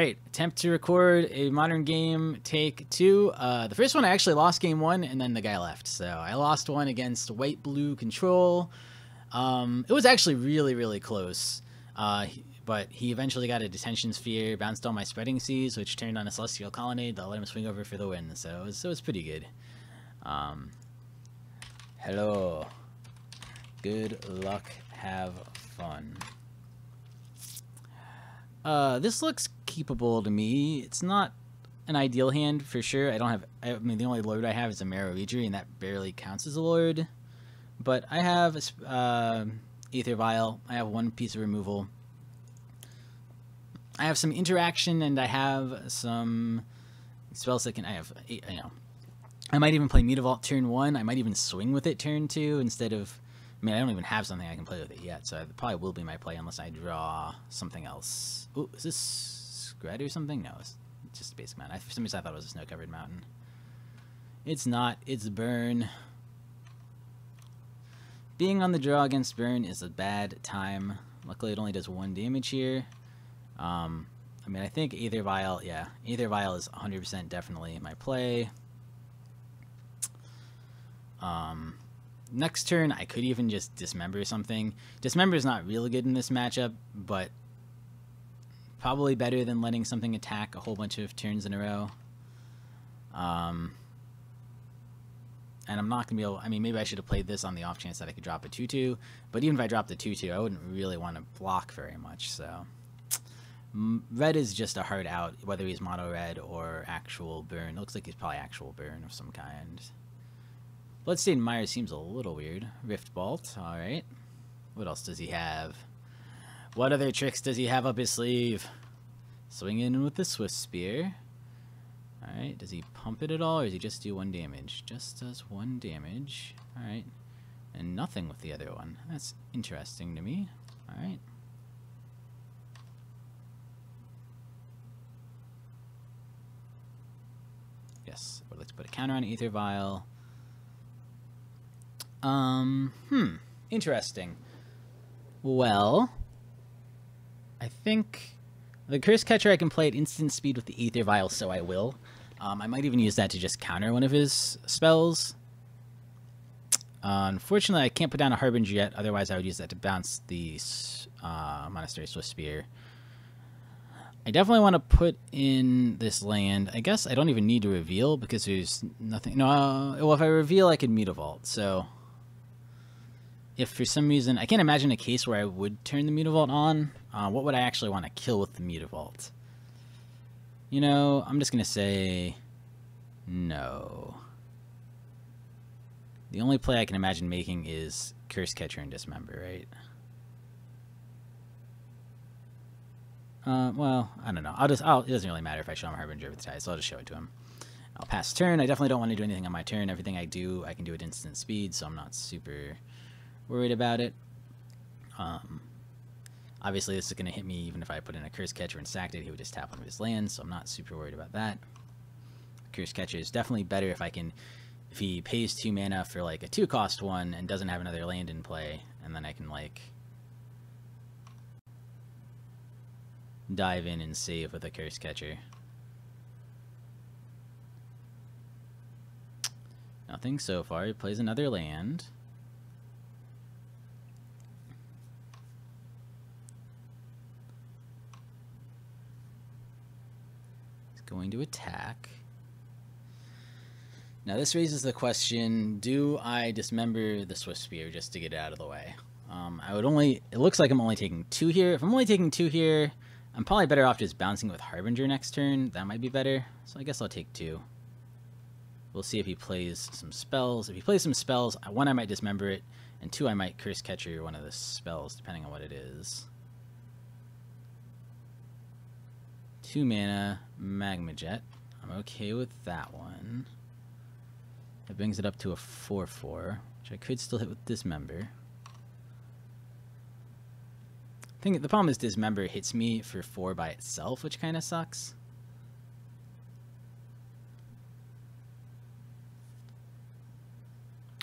Alright, attempt to record a modern game, take 2. The first one I actually lost game 1, and then the guy left. So I lost one against white-blue control. It was actually really, really close. But he eventually got a detention sphere, bounced all my spreading seas, which turned on a celestial colonnade that let him swing over for the win. So it was pretty good. Hello. Good luck. Have fun. This looks keepable to me. It's not an ideal hand for sure. I mean, the only lord I have is a Merfolk, and that barely counts as a lord. But I have Aether Vial. I have one piece of removal. I have some interaction, and I have some spells that can. I might even play Mutavault turn 1. I might even swing with it turn 2 instead of. I mean, I don't even have something I can play with it yet, so it probably will be my play unless I draw something else. Ooh, is this Scred or something? No, it's just a basic mountain. For some reason, I thought it was a snow-covered mountain. It's not. It's Burn. Being on the draw against Burn is a bad time. Luckily, it only does 1 damage here. I mean, I think Aether Vial, yeah. Aether Vial is 100% definitely my play. Next turn, I could even just Dismember something. Dismember is not really good in this matchup, but probably better than letting something attack a whole bunch of turns in a row. And I'm not going to be able... I mean, maybe I should have played this on the off chance that I could drop a 2-2. But even if I dropped a 2-2, I wouldn't really want to block very much, so... Red is just a hard out, whether he's mono red or actual burn. It looks like he's probably actual burn of some kind. Bloodstained Mire seems a little weird. Rift Bolt, alright. What else does he have? What other tricks does he have up his sleeve? Swing in with the Swift Spear. Alright, does he pump it at all, or does he just do 1 damage? Just does 1 damage. Alright. And nothing with the other one. That's interesting to me. Alright. Yes, I would like to put a counter on Aether Vial. Interesting. Well, I think the Curse Catcher I can play at instant speed with the Aether Vial, so I will. I might even use that to just counter one of his spells. Unfortunately, I can't put down a Harbinger yet, otherwise I would use that to bounce the Monastery Swift Spear. I definitely want to put in this land. I guess I don't even need to reveal because there's nothing. No, well, if I reveal, I could Mutavault. So, if for some reason I can't imagine a case where I would turn the Mutavault on. What would I actually want to kill with the Mutavault? You know, I'm just gonna say no. The only play I can imagine making is Curse Catcher and Dismember, right? Well, I don't know. It doesn't really matter if I show him Harbinger of the Tide, so I'll just show it to him. I'll pass turn. I definitely don't want to do anything on my turn. Everything I do, I can do at instant speed, so I'm not super worried about it. Obviously, this is going to hit me even if I put in a Curse Catcher and sacked it. He would just tap one of his lands, so I'm not super worried about that. Curse Catcher is definitely better if he pays 2 mana for like a 2-cost one and doesn't have another land in play, and then I can like dive in and save with a Curse Catcher. Nothing so far. He plays another land. He's going to attack. Now this raises the question, do I Dismember the Swift Spear just to get it out of the way? It looks like I'm only taking 2 here. If I'm only taking 2 here, I'm probably better off just bouncing with Harbinger next turn. That might be better. So I guess I'll take 2. We'll see if he plays some spells. If he plays some spells, 1, I might Dismember it, and 2, I might Curse Catcher one of the spells, depending on what it is. 2 mana, Magma Jet. I'm okay with that one. That brings it up to a 4/4, which I could still hit with Dismember. I think the problem is Dismember hits me for 4 by itself, which kind of sucks.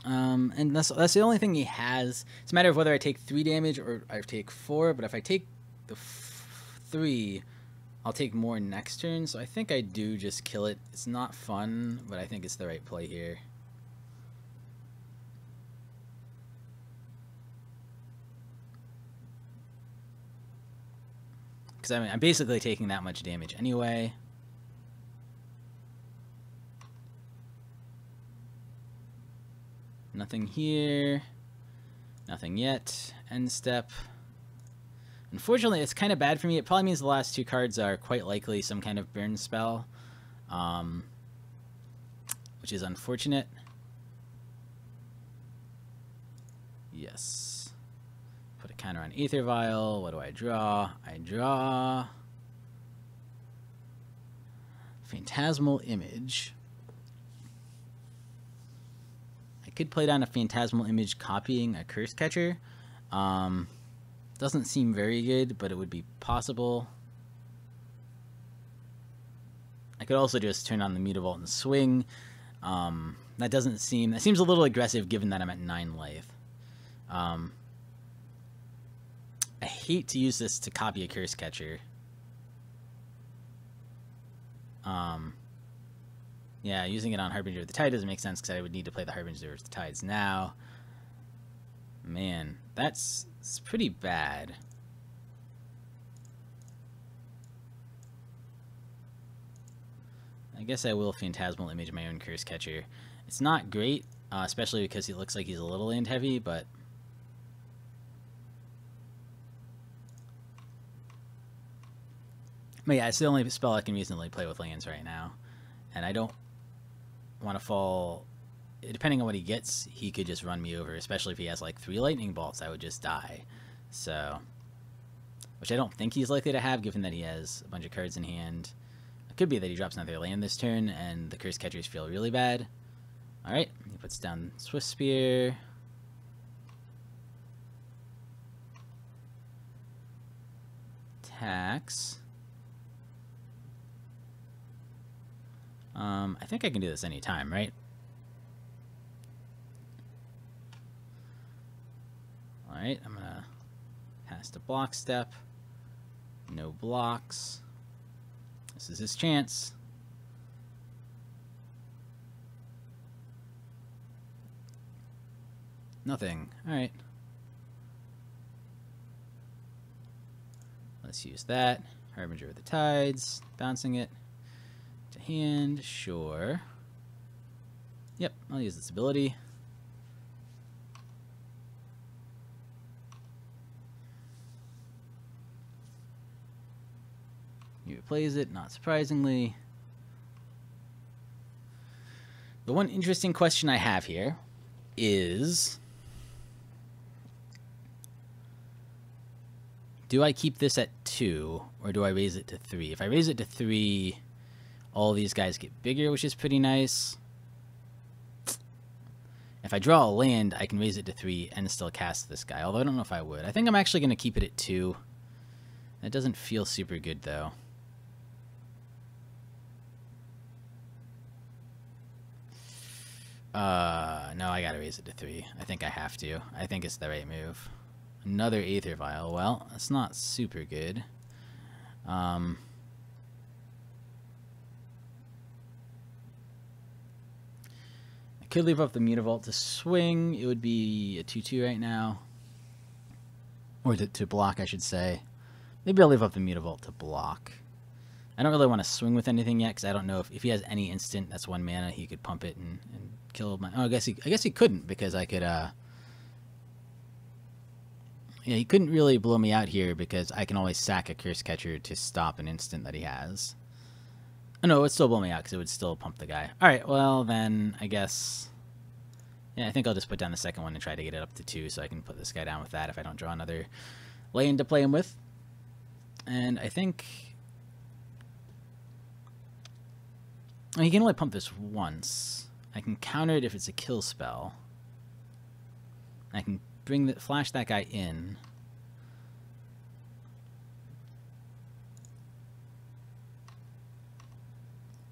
And that's the only thing he has. It's a matter of whether I take 3 damage or I take 4, but if I take the 3, I'll take more next turn, so I think I do just kill it. It's not fun, but I think it's the right play here. Because I mean, I'm basically taking that much damage anyway. Nothing here. Nothing yet. End step. Unfortunately, it's kind of bad for me. It probably means the last two cards are quite likely some kind of burn spell, which is unfortunate. Yes. Put a counter on Aether Vial. What do I draw? I draw Phantasmal Image. I could play down a Phantasmal Image copying a Curse Catcher. Doesn't seem very good, but it would be possible. I could also just turn on the Mutavault and swing. That seems a little aggressive given that I'm at 9 life. I hate to use this to copy a Curse Catcher. Yeah, using it on Harbinger of the Tide doesn't make sense because I would need to play the Harbinger of the Tides now. Man, it's pretty bad. I guess I will Phantasmal Image my own Curse Catcher. It's not great, especially because he looks like he's a little land heavy, but yeah, it's the only spell I can reasonably play with lands right now. And I don't want to fall... Depending on what he gets, he could just run me over, especially if he has like 3 lightning bolts. I would just die. So, which I don't think he's likely to have, given that he has a bunch of cards in hand. It could be that he drops another land this turn, and the Curse Catchers feel really bad. Alright, he puts down Swift Spear. Attacks. I think I can do this anytime, right? Alright, I'm gonna pass to block step. No blocks. This is his chance. Nothing. Alright. Let's use that. Harbinger of the Tides. Bouncing it to hand. Sure. Yep, I'll use this ability. He replays it, not surprisingly. The one interesting question I have here is, do I keep this at 2, or do I raise it to 3? If I raise it to 3, all these guys get bigger, which is pretty nice. If I draw a land, I can raise it to 3 and still cast this guy, although I don't know if I would. I think I'm actually going to keep it at 2. That doesn't feel super good, though. No, I gotta raise it to 3. I think I have to. I think it's the right move. Another Aether Vial. Well, that's not super good. I could leave up the Mutavault to swing. It would be a 2/2 right now. Or to block, I should say. Maybe I'll leave up the Mutavault to block. I don't really want to swing with anything yet, because I don't know if he has any instant that's 1 mana, he could pump it and kill my... Oh, I guess he couldn't, because I could... Yeah, he couldn't really blow me out here, because I can always sack a Curse Catcher to stop an instant that he has. Oh, no, it would still blow me out, because it would still pump the guy. Alright, well, then, I guess... Yeah, I think I'll just put down the second one and try to get it up to 2, so I can put this guy down with that if I don't draw another lane to play him with. And I think... You can only pump this once. I can counter it if it's a kill spell. I can flash that guy in.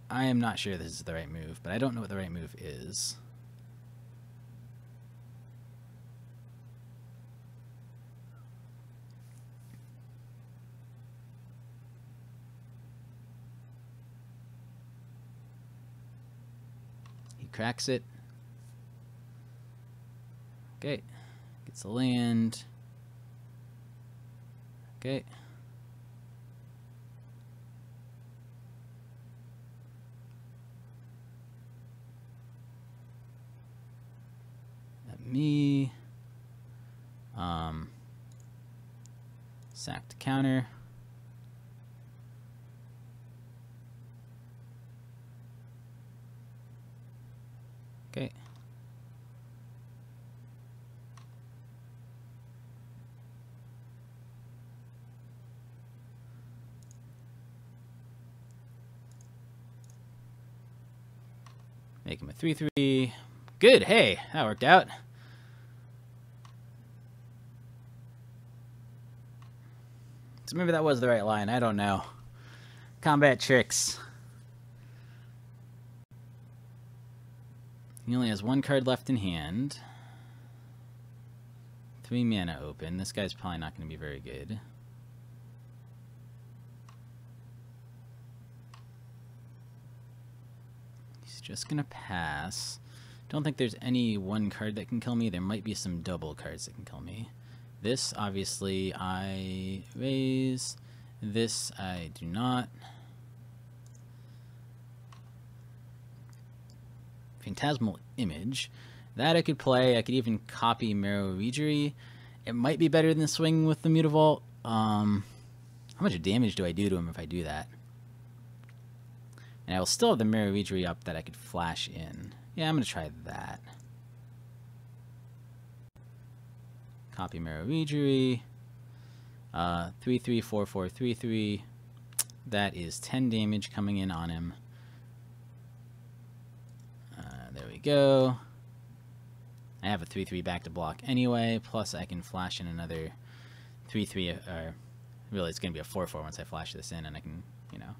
I am not sure this is the right move, but I don't know what the right move is. cracks it. Okay. Gets a land. Okay. Me. Sack to counter. Okay. Make him a 3/3. Good. Hey, that worked out. So maybe that was the right line. I don't know. Combat tricks. He only has 1 card left in hand. 3 mana open. This guy's probably not going to be very good. He's just going to pass. Don't think there's any 1 card that can kill me. There might be some double cards that can kill me. This, obviously, I raise. This, I do not. Phantasmal Image. That I could play. I could even copy Merfolk. It might be better than swinging with the Mutavault. How much damage do I do to him if I do that? And I will still have the Merfolk up that I could flash in. Yeah, I'm going to try that. Copy Merfolk. 3/3, 4/4, 3/3. That is 10 damage coming in on him. There we go. I have a 3/3 back to block anyway, plus I can flash in another 3/3, or really it's going to be a 4/4 once I flash this in, and I can, you know.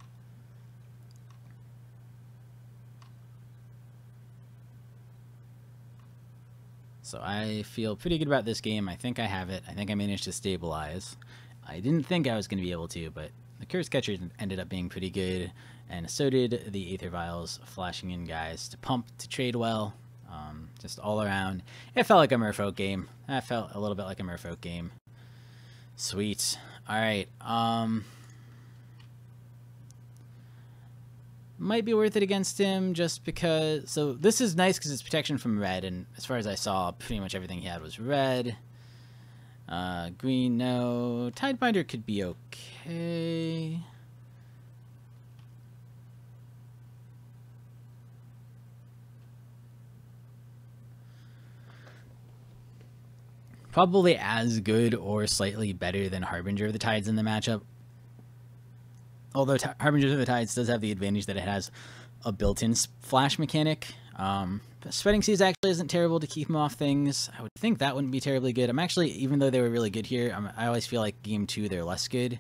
So I feel pretty good about this game. I think I have it. I think I managed to stabilize. I didn't think I was going to be able to, but the Curse Catcher ended up being pretty good, and so did the Aether Vials, flashing in guys to pump, to trade well, just all around. It felt like a Merfolk game. That felt a little bit like a Merfolk game. Sweet. All right. Might be worth it against him just because... So this is nice because it's protection from red, and as far as I saw, pretty much everything he had was red. Green, no. Tidebinder could be okay. Probably as good or slightly better than Harbinger of the Tides in the matchup. Although Harbinger of the Tides does have the advantage that it has a built-in flash mechanic. Spreading Seas actually isn't terrible to keep him off things. I would think that wouldn't be terribly good. I'm actually, even though they were really good here, I always feel like game 2 they're less good.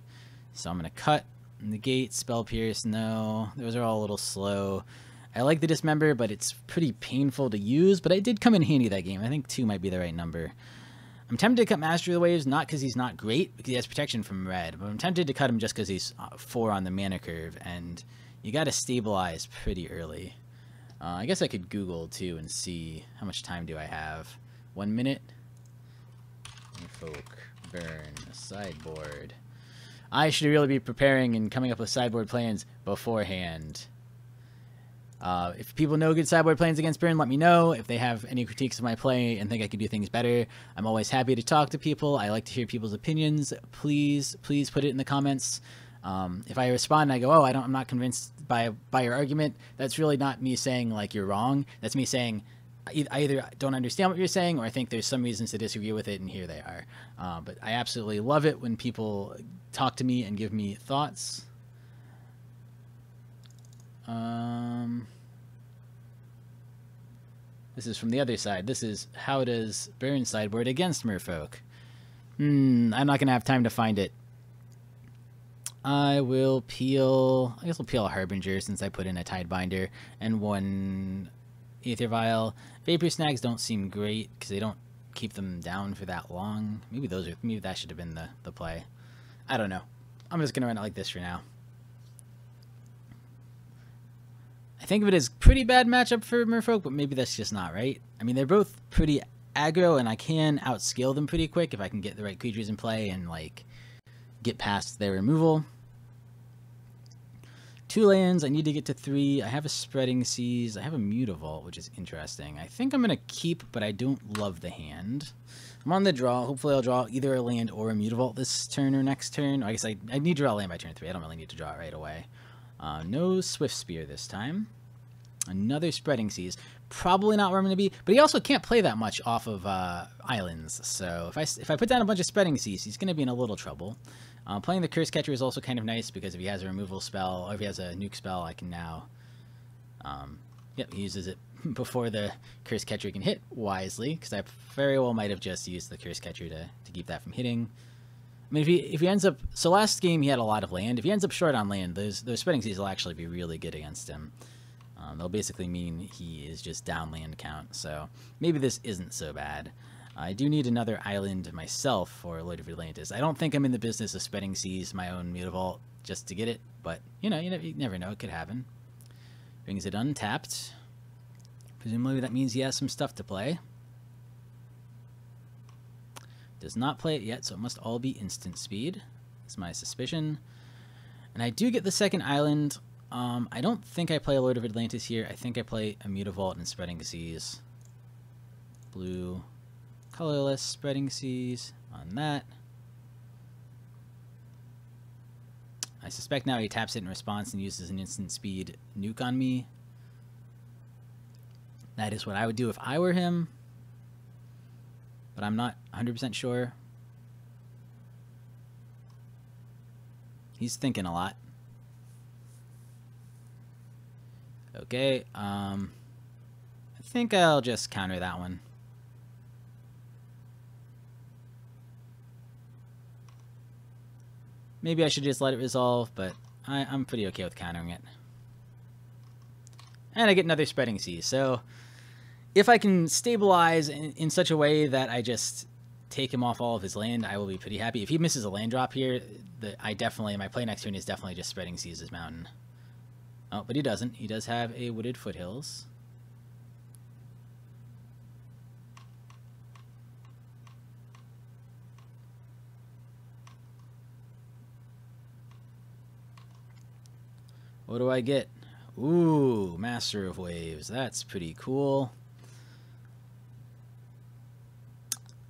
So I'm going to cut, negate, Spell Pierce, no. Those are all a little slow. I like the Dismember, but it's pretty painful to use. But it did come in handy that game. I think 2 might be the right number. I'm tempted to cut Master of the Waves, not because he's not great, because he has protection from red, but I'm tempted to cut him just because he's 4 on the mana curve, and you got to stabilize pretty early. I guess I could Google, too, and see how much time do I have. 1 minute? Merfolk, burn, sideboard. I should really be preparing and coming up with sideboard plans beforehand. If people know good sideboard plans against burn, let me know. If they have any critiques of my play and think I could do things better, I'm always happy to talk to people. I like to hear people's opinions. Please put it in the comments. If I respond and I go, oh, I'm not convinced by your argument, that's really not me saying like you're wrong. That's me saying I either don't understand what you're saying, or I think there's some reasons to disagree with it, and here they are. But I absolutely love it when people talk to me and give me thoughts. This is from the other side. This is how does burn sideboard against Merfolk. I'm not going to have time to find it. I will peel... I guess I'll peel a Harbinger since I put in a Tidebinder and 1 Aether Vial. Vapor Snags don't seem great because they don't keep them down for that long. Maybe that should have been the play. I don't know. I'm just going to run it like this for now. I think of it as pretty bad matchup for Merfolk, but maybe that's just not right. I mean, they're both pretty aggro, and I can outscale them pretty quick if I can get the right creatures in play and, like, get past their removal. 2 lands, I need to get to 3. I have a Spreading Seas. I have a Mutavault, which is interesting. I think I'm going to keep, but I don't love the hand. I'm on the draw. Hopefully I'll draw either a land or a Mutavault this turn or next turn. I guess I need to draw a land by turn 3. I don't really need to draw it right away. No Swift Spear this time. Another Spreading Seas. Probably not where I'm going to be, but he also can't play that much off of islands. So if I put down a bunch of Spreading Seas, he's going to be in a little trouble. Playing the Curse Catcher is also kind of nice because if he has a removal spell, or if he has a nuke spell, I can now... yep, he uses it before the Curse Catcher can hit wisely, because I very well might have just used the Curse Catcher to keep that from hitting. I mean, if he ends up... So last game he had a lot of land. If he ends up short on land, those Spreading Seas will actually be really good against him. They'll basically mean he is just down land count, so maybe this isn't so bad. I do need another island myself for Lord of Atlantis. I don't think I'm in the business of Spreading Seas my own Mutavault just to get it, but, you never know. It could happen. Brings it untapped. Presumably that means he has some stuff to play. Does not play it yet, so it must all be instant speed. That's my suspicion. And I do get the second island. I don't think I play a Lord of Atlantis here. I think I play a Mutavault and Spreading Seas. Blue, colorless, Spreading Seas on that. I suspect now he taps it in response and uses an instant speed nuke on me. That is what I would do if I were him, but I'm not 100% sure. He's thinking a lot. Okay, I think I'll just counter that one. Maybe I should just let it resolve, but I'm pretty okay with countering it. And I get another Spreading Seas, so if I can stabilize in such a way that I just take him off all of his land, I will be pretty happy. If he misses a land drop here, my play next turn is definitely just Spreading Seas his mountain. Oh, but he doesn't. He does have a Wooded Foothills. What do I get? Ooh, Master of Waves. That's pretty cool.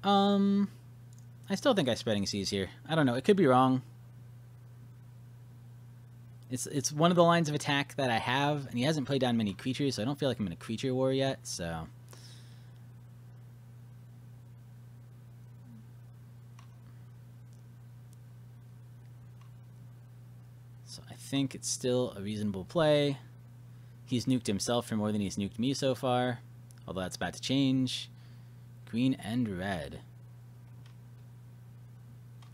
I still think I Spreading Seas here. I don't know. It could be wrong. It's one of the lines of attack that I have, and he hasn't played down many creatures, so I don't feel like I'm in a creature war yet, so... So I think it's still a reasonable play. He's nuked himself for more than he's nuked me so far, although that's about to change. Green and red.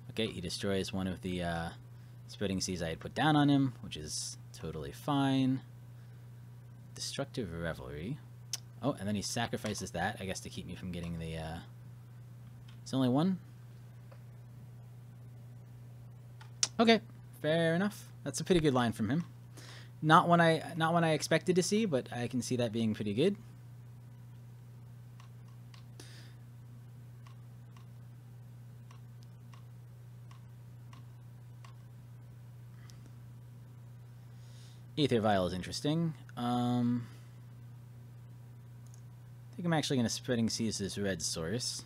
Okay, he destroys one of the Spreading Seas I had put down on him, which is totally fine. Destructive Revelry. Oh, and then he sacrifices that, I guess, to keep me from getting the... It's only one? Okay, fair enough. That's a pretty good line from him. Not one I expected to see, but I can see that being pretty good. Aether Vial is interesting. I think I'm actually going to Spreading Seas this red source.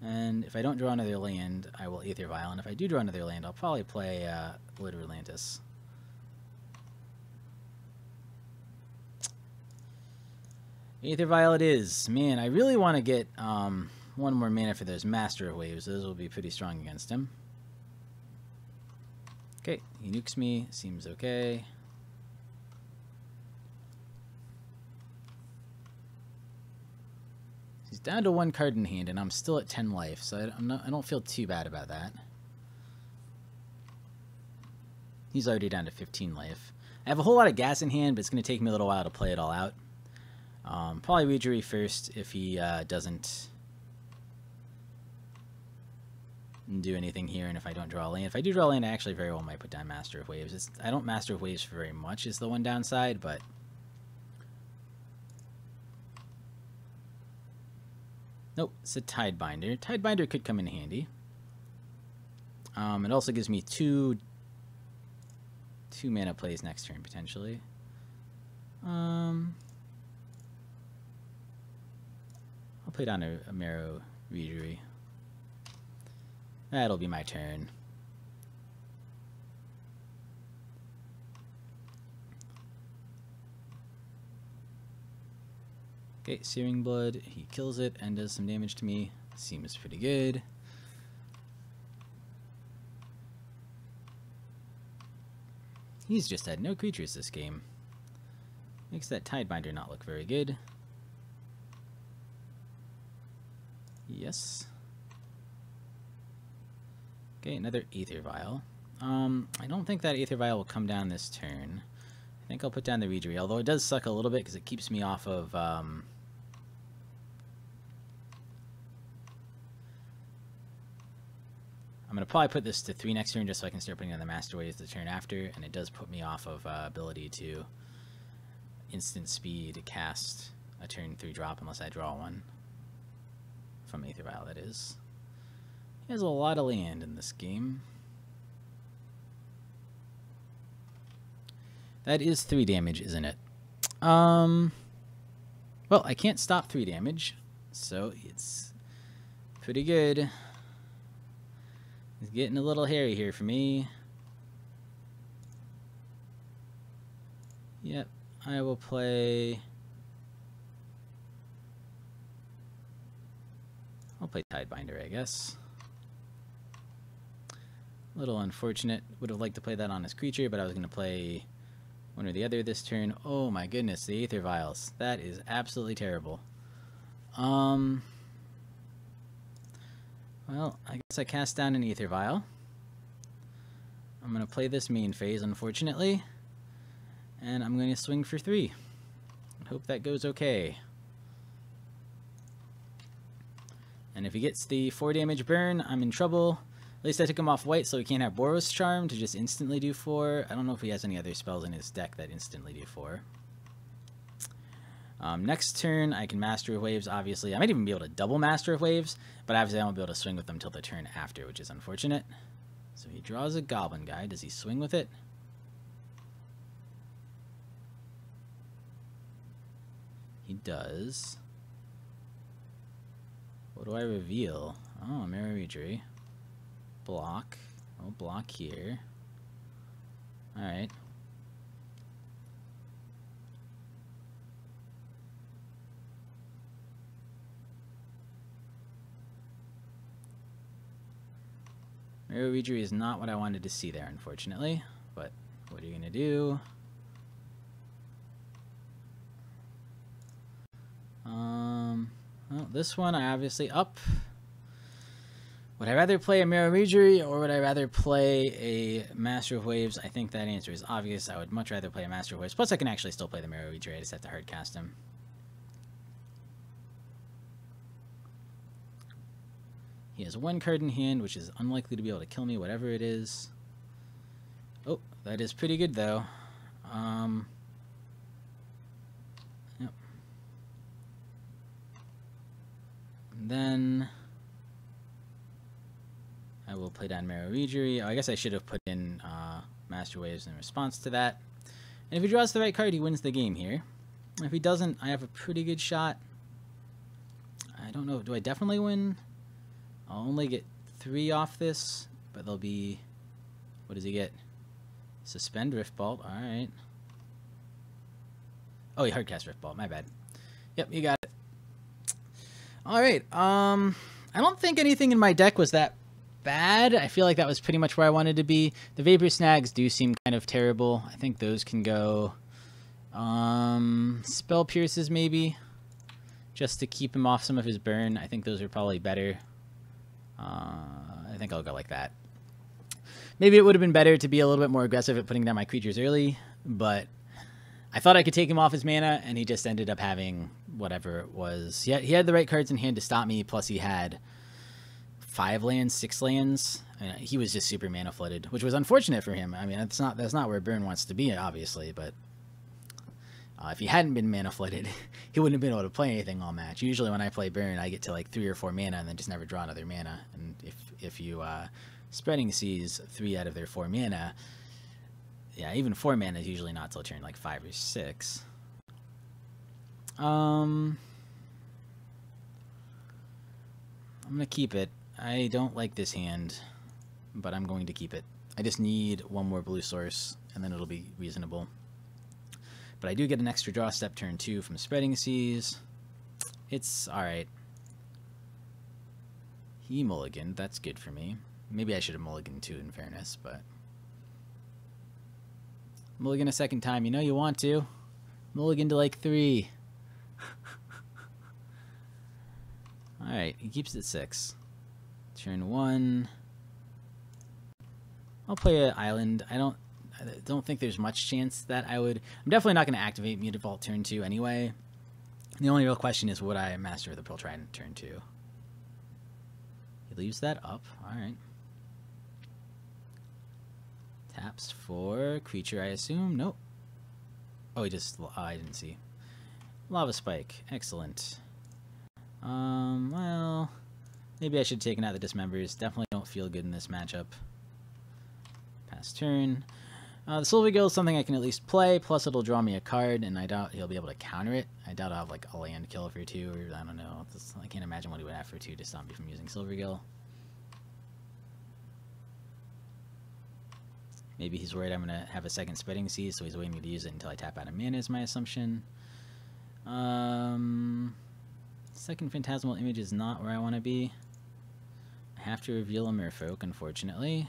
And if I don't draw another land, I will Aether Vial. And if I do draw another land, I'll probably play Lord of Atlantis. Aether Vial it is. Man, I really want to get one more mana for those Master of Waves. Those will be pretty strong against him. Okay, he nukes me. Seems okay. He's down to 1 card in hand, and I'm still at 10 life, so I don't feel too bad about that. He's already down to 15 life. I have a whole lot of gas in hand, but it's going to take me a little while to play it all out. Probably Witchery first if he doesn't... do anything here, and if I don't draw a land, if I do draw a land, I actually very well might put down Master of Waves. I don't Master of Waves for very much is the one downside, but nope, it's a Tidebinder. Tidebinder could come in handy. It also gives me two mana plays next turn potentially. I'll play down a Marrow Readery. That'll be my turn. Okay, Searing Blood. He kills it and does some damage to me. Seems pretty good. He's just had no creatures this game. Makes that Tidebinder not look very good. Yes. Okay, another Aether Vial. I don't think that Aether Vial will come down this turn. I think I'll put down the Readery, although it does suck a little bit because it keeps me off of... I'm going to probably put this to 3 next turn just so I can start putting on the Master Waves the turn after, and it does put me off of ability to instant speed cast a turn 3 drop unless I draw one. From Aether Vial, that is. He has a lot of land in this game. That is 3 damage, isn't it? Well, I can't stop 3 damage, so it's pretty good. It's getting a little hairy here for me. Yep, I will play... I'll play Tidebinder, I guess. A little unfortunate. Would have liked to play that on his creature, but I was going to play one or the other this turn. Oh my goodness, the Aether Vials. That is absolutely terrible. Well, I guess I cast down an Aether Vial. I'm going to play this main phase, unfortunately. And I'm going to swing for 3. Hope that goes okay. And if he gets the 4 damage burn, I'm in trouble. At least I took him off white so he can't have Boros Charm to just instantly do 4. I don't know if he has any other spells in his deck that instantly do 4. Next turn, I can Master of Waves, obviously. I might even be able to double Master of Waves, but obviously I won't be able to swing with them until the turn after, which is unfortunate. So he draws a Goblin Guy. Does he swing with it? He does. What do I reveal? Oh, Marrow Readery. Block. Oh, block here. Alright. Marrow Readery is not what I wanted to see there, unfortunately. But what are you going to do? Well, this one I obviously up. Would I rather play a Marrow Readery or would I rather play a Master of Waves? I think that answer is obvious. I would much rather play a Master of Waves. Plus, I can actually still play the Marrow Readery. I just have to hard cast him. He has 1 card in hand, which is unlikely to be able to kill me, whatever it is. Oh, that is pretty good, though. Yep. And then I will play down Marrow Readery. Oh, I guess I should have put in Master Waves in response to that. And if he draws the right card, he wins the game here. If he doesn't, I have a pretty good shot. I don't know. Do I definitely win? I'll only get 3 off this, but there'll be... What does he get? Suspend Riftbolt. Alright. Oh, he hardcast Riftbolt. My bad. Yep, you got it. Alright. I don't think anything in my deck was that bad. I feel like that was pretty much where I wanted to be. The Vapor Snags do seem kind of terrible. I think those can go... Spell Pierces, maybe. Just to keep him off some of his burn. I think those are probably better. I think I'll go like that. Maybe it would have been better to be a little bit more aggressive at putting down my creatures early, but I thought I could take him off his mana, and he just ended up having whatever it was. He had the right cards in hand to stop me, plus he had 5 lands, 6 lands. He was just super mana flooded, which was unfortunate for him. I mean, that's not where Burn wants to be, obviously, but if he hadn't been mana flooded, he wouldn't have been able to play anything all match. Usually when I play Burn, I get to like 3 or 4 mana and then just never draw another mana. And if you Spreading Seas 3 out of their 4 mana, yeah, even 4 mana is usually not till turn like 5 or 6. I'm gonna keep it. I don't like this hand, but I'm going to keep it. I just need one more blue source, and then it'll be reasonable. But I do get an extra draw step turn 2 from Spreading Seas. It's alright. He mulliganed. That's good for me. Maybe I should have mulliganed too, in fairness, but... Mulligan a second time. You know you want to. Mulligan to like 3. Alright, he keeps it 6. Turn 1. I'll play an island. I don't think there's much chance that I would... I'm definitely not going to activate Mutavault turn 2 anyway. The only real question is, would I Master of the Pearl Trident turn 2? He leaves that up. Alright. Taps for creature, I assume. Nope. Oh, he just... I didn't see. Lava Spike. Excellent. Well... Maybe I should have taken out the Dismembers. Definitely don't feel good in this matchup. Pass turn. The Silvergill is something I can at least play, plus it'll draw me a card, and I doubt he'll be able to counter it. I doubt I'll have like a land kill for 2, or I don't know. I can't imagine what he would have for 2 to stop me from using Silvergill. Maybe he's worried I'm going to have a second Spreading Seas, so he's waiting to use it until I tap out a mana is my assumption. Second Phantasmal Image is not where I want to be. I have to reveal a Merfolk, unfortunately.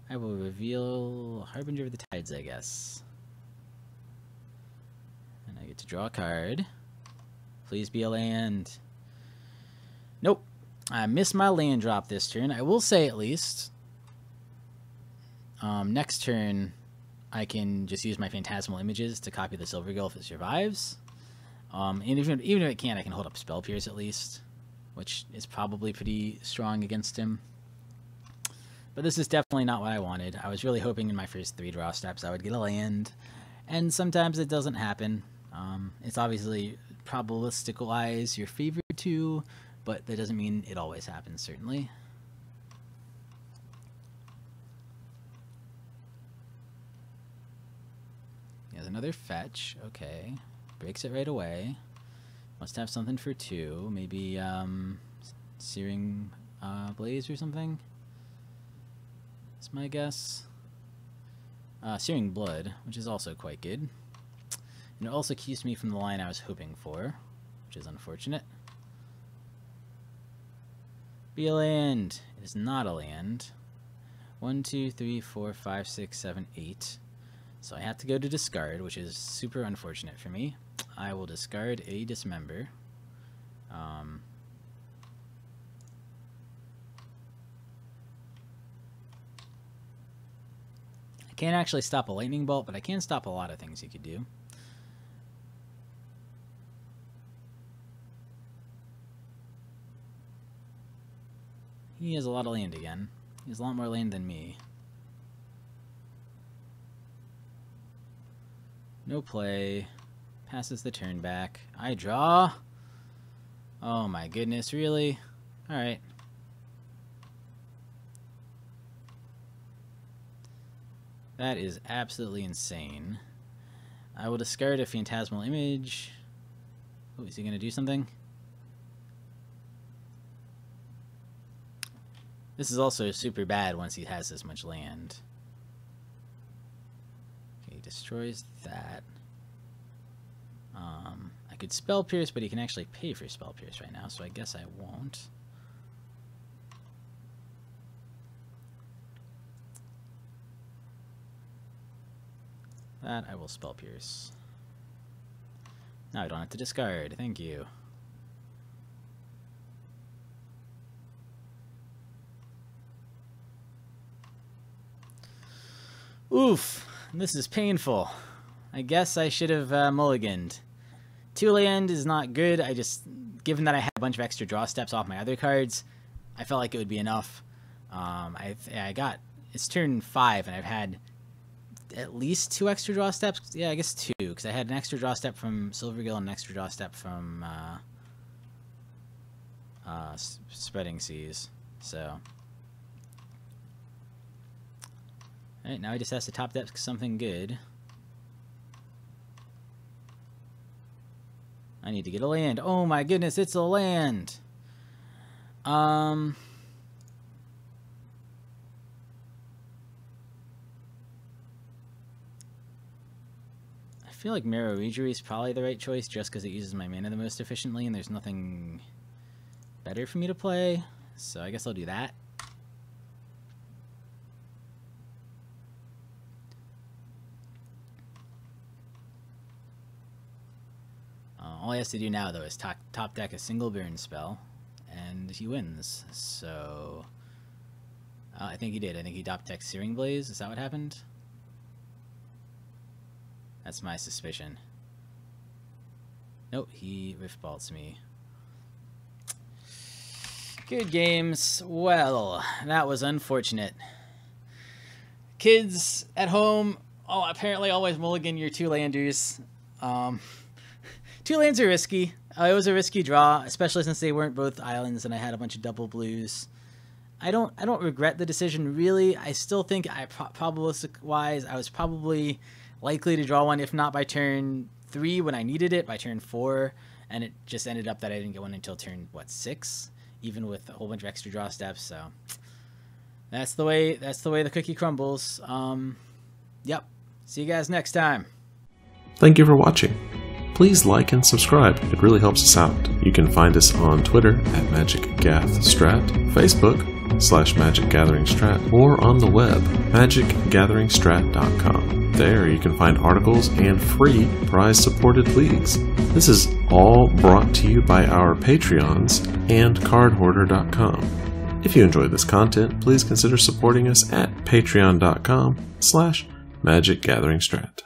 I will reveal Harbinger of the Tides, I guess. And I get to draw a card. Please be a land. Nope. I missed my land drop this turn. I will say, at least, next turn, I can just use my Phantasmal Images to copy the Silvergill if it survives. And even if it can't, I can hold up Spell Pierce at least, which is probably pretty strong against him. But this is definitely not what I wanted. I was really hoping in my first 3 draw steps I would get a land, and sometimes it doesn't happen. It's obviously probabilistic-wise your favorite 2, but that doesn't mean it always happens, certainly. Here's another fetch. Okay. Breaks it right away. Must have something for 2. Maybe Searing Blaze or something? That's my guess. Searing Blood, which is also quite good. And it also keeps me from the line I was hoping for, which is unfortunate. Be a land. It is not a land. 1, 2, 3, 4, 5, 6, 7, 8. So I have to go to discard, which is super unfortunate for me. I will discard a Dismember. I can't actually stop a Lightning Bolt, but I can stop a lot of things he could do. He has a lot of land again. He has a lot more land than me. No play. Passes the turn back. I draw. Oh my goodness, really? Alright. That is absolutely insane. I will discard a Phantasmal Image. Oh, is he going to do something? This is also super bad once he has this much land. Okay, he destroys that. I could Spell Pierce, but he can actually pay for Spell Pierce right now, so I guess I won't. That I will Spell Pierce. Now I don't have to discard. Thank you. Oof. This is painful. I guess I should have mulliganed. 2 land is not good. Given that I had a bunch of extra draw steps off my other cards, I felt like it would be enough. I got, it's turn 5, and I've had at least 2 extra draw steps. Yeah, I guess 2, because I had an extra draw step from Silvergill and an extra draw step from Spreading Seas. So, alright, now he just has to top deck something good. I need to get a land. Oh my goodness, it's a land! I feel like Mirror Regery is probably the right choice just because it uses my mana the most efficiently and there's nothing better for me to play. So I guess I'll do that. All he has to do now, though, is top deck a single burn spell, and he wins. So, I think he did. I think he top decked Searing Blaze. Is that what happened? That's my suspicion. Nope, he Rift Bolts me. Good games. Well, that was unfortunate. Kids at home, apparently always mulligan your 2 landers. 2 lands are risky. It was a risky draw, especially since they weren't both islands and I had a bunch of double blues. I don't regret the decision, really. I still think, probabilistic-wise, I was probably likely to draw one, if not by turn 3 when I needed it, by turn 4, and it just ended up that I didn't get one until turn, 6, even with a whole bunch of extra draw steps, so that's the way the cookie crumbles. Yep. See you guys next time. Thank you for watching. Please like and subscribe, it really helps us out. You can find us on Twitter at MagicGathStrat, Facebook /MagicGatheringStrat, or on the web, magicgatheringstrat.com. There you can find articles and free prize-supported leagues. This is all brought to you by our Patreons and cardhoarder.com. If you enjoyed this content, please consider supporting us at patreon.com/MagicGatheringStrat.